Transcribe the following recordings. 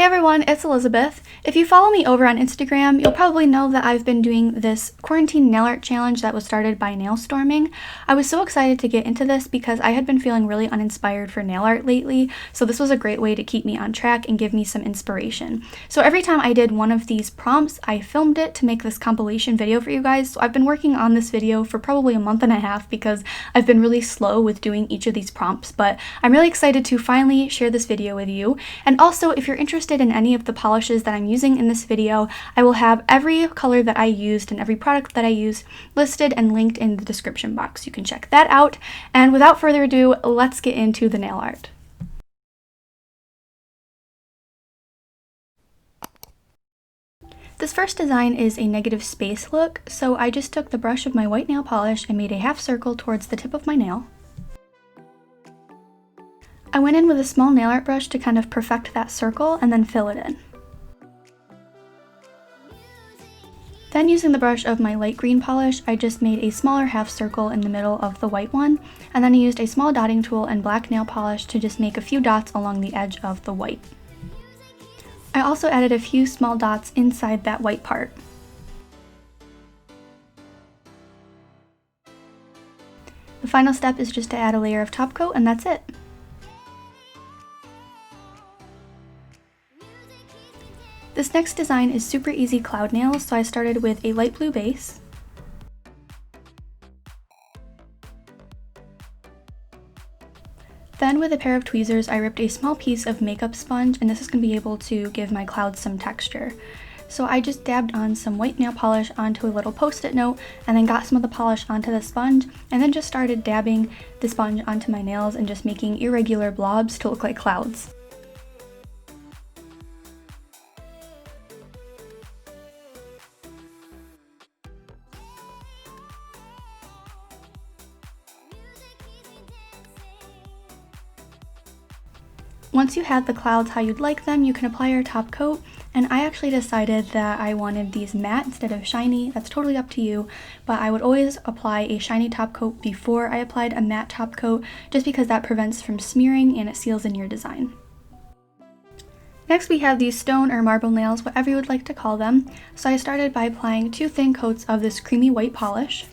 Hey everyone, it's Elizabeth. If you follow me over on Instagram, you'll probably know that I've been doing this quarantine nail art challenge that was started by Nail Storming. I was so excited to get into this because I had been feeling really uninspired for nail art lately, so this was a great way to keep me on track and give me some inspiration. So every time I did one of these prompts, I filmed it to make this compilation video for you guys. So I've been working on this video for probably a month and a half because I've been really slow with doing each of these prompts, but I'm really excited to finally share this video with you. And also, if you're interested in any of the polishes that I'm using in this video, I will have every color that I used and every product that I used listed and linked in the description box. You can check that out. And without further ado, let's get into the nail art. This first design is a negative space look, so I just took the brush of my white nail polish and made a half circle towards the tip of my nail. I went in with a small nail art brush to kind of perfect that circle and then fill it in. Then using the brush of my light green polish, I just made a smaller half circle in the middle of the white one, and then I used a small dotting tool and black nail polish to just make a few dots along the edge of the white. I also added a few small dots inside that white part. The final step is just to add a layer of top coat, and that's it. This next design is super easy cloud nails, so I started with a light blue base. Then with a pair of tweezers, I ripped a small piece of makeup sponge, and this is going to be able to give my clouds some texture. So I just dabbed on some white nail polish onto a little post-it note, and then got some of the polish onto the sponge, and then just started dabbing the sponge onto my nails and just making irregular blobs to look like clouds. Once you have the clouds how you'd like them, you can apply your top coat, and I actually decided that I wanted these matte instead of shiny. That's totally up to you, but I would always apply a shiny top coat before I applied a matte top coat, just because that prevents from smearing and it seals in your design. Next we have these stone or marble nails, whatever you would like to call them. So I started by applying 2 thin coats of this creamy white polish.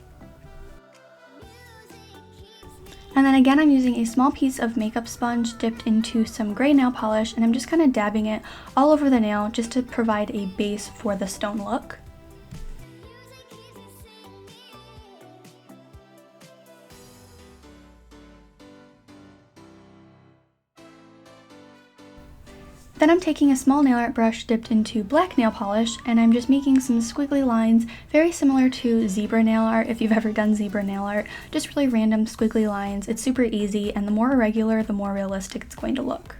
And then again, I'm using a small piece of makeup sponge dipped into some gray nail polish, and I'm just kind of dabbing it all over the nail just to provide a base for the stone look. Then I'm taking a small nail art brush dipped into black nail polish, and I'm just making some squiggly lines, very similar to zebra nail art if you've ever done zebra nail art. Just really random squiggly lines. It's super easy, and the more irregular, the more realistic it's going to look.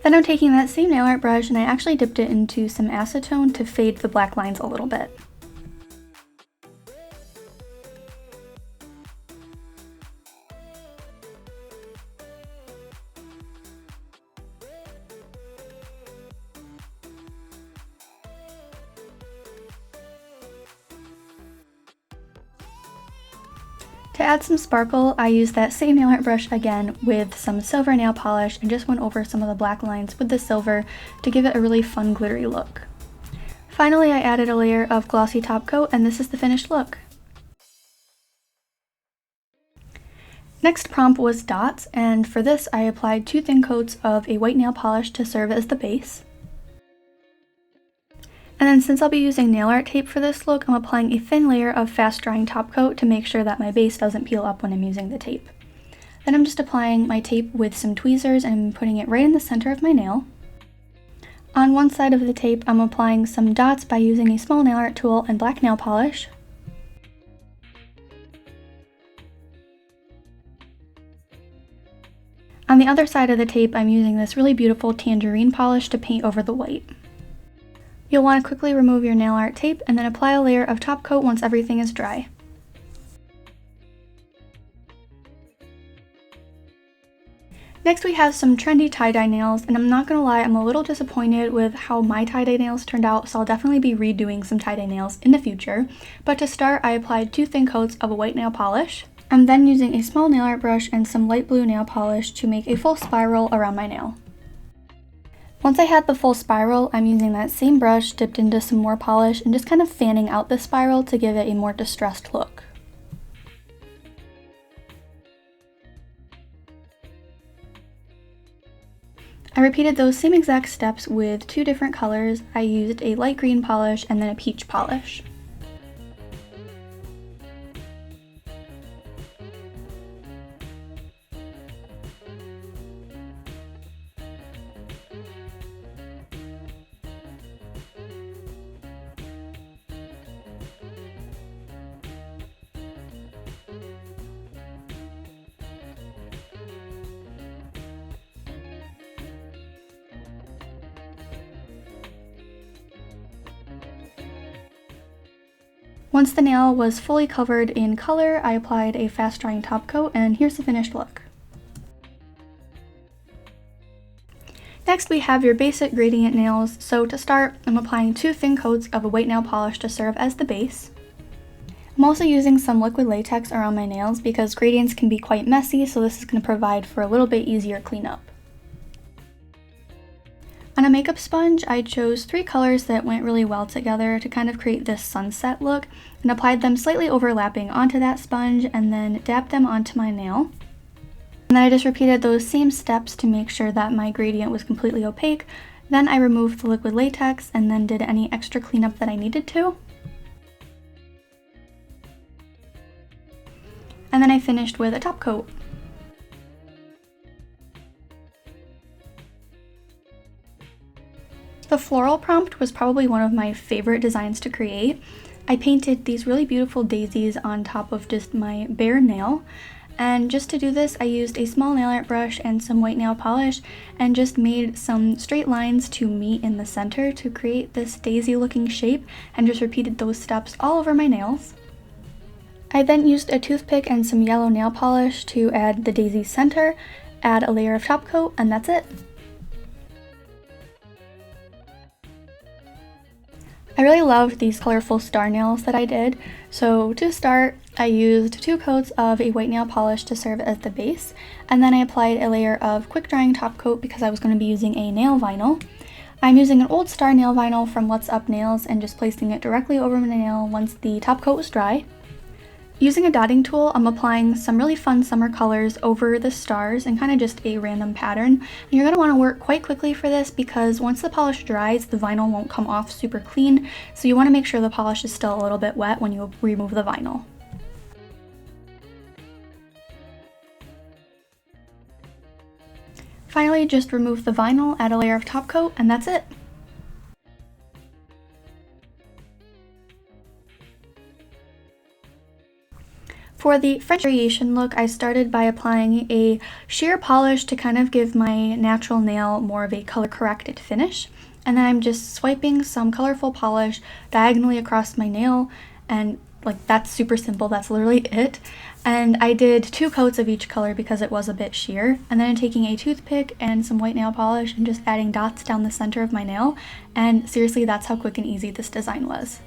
Then I'm taking that same nail art brush, and I actually dipped it into some acetone to fade the black lines a little bit. To add some sparkle, I used that same nail art brush again with some silver nail polish and just went over some of the black lines with the silver to give it a really fun glittery look. Finally, I added a layer of glossy top coat, and this is the finished look. Next prompt was dots, and for this I applied 2 thin coats of a white nail polish to serve as the base. And then since I'll be using nail art tape for this look, I'm applying a thin layer of fast drying top coat to make sure that my base doesn't peel up when I'm using the tape. Then I'm just applying my tape with some tweezers and putting it right in the center of my nail. On one side of the tape, I'm applying some dots by using a small nail art tool and black nail polish. On the other side of the tape, I'm using this really beautiful tangerine polish to paint over the white. You'll want to quickly remove your nail art tape and then apply a layer of top coat once everything is dry. Next we have some trendy tie-dye nails, and I'm not gonna lie, I'm a little disappointed with how my tie-dye nails turned out, so I'll definitely be redoing some tie-dye nails in the future. But to start, I applied 2 thin coats of a white nail polish. I'm then using a small nail art brush and some light blue nail polish to make a full spiral around my nail. Once I had the full spiral, I'm using that same brush dipped into some more polish and just kind of fanning out the spiral to give it a more distressed look. I repeated those same exact steps with two different colors. I used a light green polish and then a peach polish. Once the nail was fully covered in color, I applied a fast drying top coat, and here's the finished look. Next we have your basic gradient nails. So to start, I'm applying 2 thin coats of a white nail polish to serve as the base. I'm also using some liquid latex around my nails because gradients can be quite messy, so this is going to provide for a little bit easier cleanup. On a makeup sponge, I chose 3 colors that went really well together to kind of create this sunset look, and applied them slightly overlapping onto that sponge and then dabbed them onto my nail. And then I just repeated those same steps to make sure that my gradient was completely opaque. Then I removed the liquid latex and then did any extra cleanup that I needed to. And then I finished with a top coat. The floral prompt was probably one of my favorite designs to create. I painted these really beautiful daisies on top of just my bare nail, and just to do this I used a small nail art brush and some white nail polish and just made some straight lines to meet in the center to create this daisy looking shape, and just repeated those steps all over my nails. I then used a toothpick and some yellow nail polish to add the daisy center, add a layer of top coat, and that's it. I really loved these colorful star nails that I did, so to start I used 2 coats of a white nail polish to serve as the base, and then I applied a layer of quick drying top coat because I was going to be using a nail vinyl. I'm using an old star nail vinyl from What's Up Nails and just placing it directly over my nail once the top coat was dry. Using a dotting tool, I'm applying some really fun summer colors over the stars and kind of just a random pattern. And you're going to want to work quite quickly for this because once the polish dries, the vinyl won't come off super clean, so you want to make sure the polish is still a little bit wet when you remove the vinyl. Finally, just remove the vinyl, add a layer of top coat, and that's it. For the French variation look, I started by applying a sheer polish to kind of give my natural nail more of a color corrected finish. And then I'm just swiping some colorful polish diagonally across my nail, and like that's super simple, that's literally it. And I did 2 coats of each color because it was a bit sheer. And then I'm taking a toothpick and some white nail polish and just adding dots down the center of my nail. And seriously, that's how quick and easy this design was.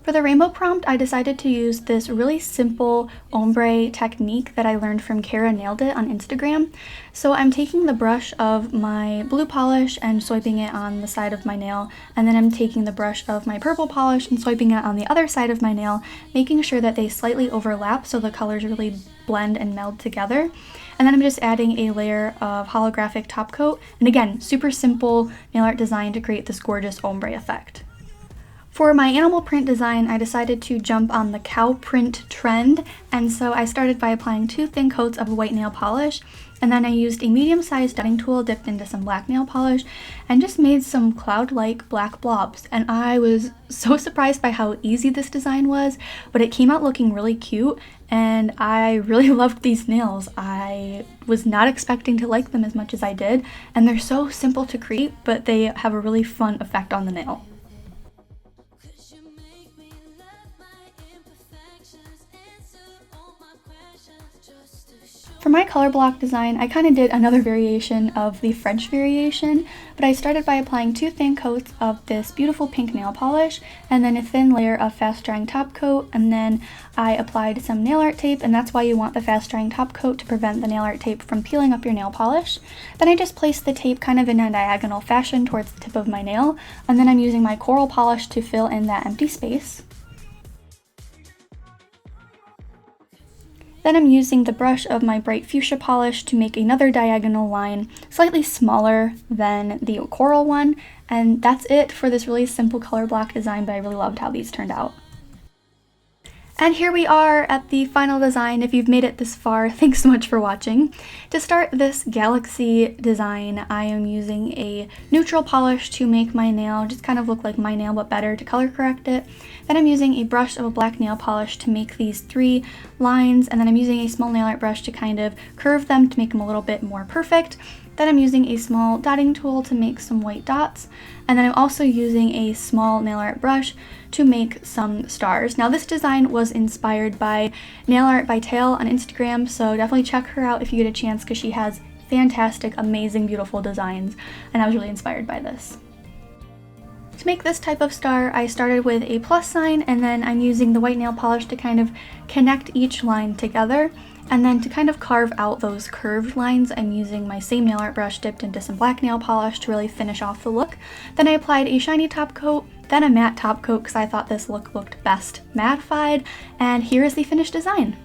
For the rainbow prompt, I decided to use this really simple ombre technique that I learned from Kara Nailed It on Instagram. So I'm taking the brush of my blue polish and swiping it on the side of my nail, and then I'm taking the brush of my purple polish and swiping it on the other side of my nail, making sure that they slightly overlap so the colors really blend and meld together. And then I'm just adding a layer of holographic top coat, and again, super simple nail art design to create this gorgeous ombre effect. For my animal print design, I decided to jump on the cow print trend, and so I started by applying 2 thin coats of white nail polish, and then I used a medium-sized dotting tool dipped into some black nail polish and just made some cloud-like black blobs. And I was so surprised by how easy this design was, but it came out looking really cute, and I really loved these nails. I was not expecting to like them as much as I did, and they're so simple to create, but they have a really fun effect on the nail. For my color block design, I kind of did another variation of the French variation, but I started by applying 2 thin coats of this beautiful pink nail polish, and then a thin layer of fast drying top coat, and then I applied some nail art tape, and that's why you want the fast drying top coat to prevent the nail art tape from peeling up your nail polish. Then I just placed the tape kind of in a diagonal fashion towards the tip of my nail, and then I'm using my coral polish to fill in that empty space. Then I'm using the brush of my bright fuchsia polish to make another diagonal line, slightly smaller than the coral one, and that's it for this really simple color block design, but I really loved how these turned out. And here we are at the final design. If you've made it this far, thanks so much for watching. To start this galaxy design, I am using a neutral polish to make my nail just kind of look like my nail but better, to color correct it. Then I'm using a brush of a black nail polish to make these 3 lines, and then I'm using a small nail art brush to kind of curve them to make them a little bit more perfect. Then I'm using a small dotting tool to make some white dots, and then I'm also using a small nail art brush to make some stars. Now this design was inspired by Nail Art by Tail on Instagram, so definitely check her out if you get a chance because she has fantastic, amazing, beautiful designs, and I was really inspired by this. To make this type of star, I started with a plus sign, and then I'm using the white nail polish to kind of connect each line together. And then to kind of carve out those curved lines, I'm using my same nail art brush dipped into some black nail polish to really finish off the look. Then I applied a shiny top coat, then a matte top coat because I thought this look looked best mattified, and here is the finished design.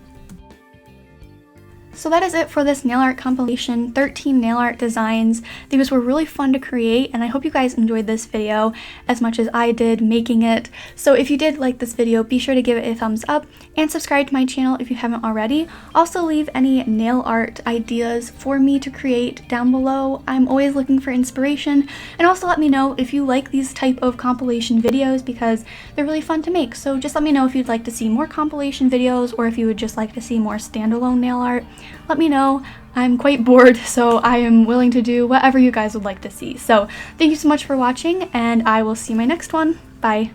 So that is it for this nail art compilation, 13 nail art designs. These were really fun to create, and I hope you guys enjoyed this video as much as I did making it. So if you did like this video, be sure to give it a thumbs up and subscribe to my channel if you haven't already. Also leave any nail art ideas for me to create down below. I'm always looking for inspiration, and also let me know if you like these type of compilation videos because they're really fun to make. So just let me know if you'd like to see more compilation videos or if you would just like to see more standalone nail art. Let me know. I'm quite bored, so I am willing to do whatever you guys would like to see. So thank you so much for watching, and I will see you in my next one. Bye.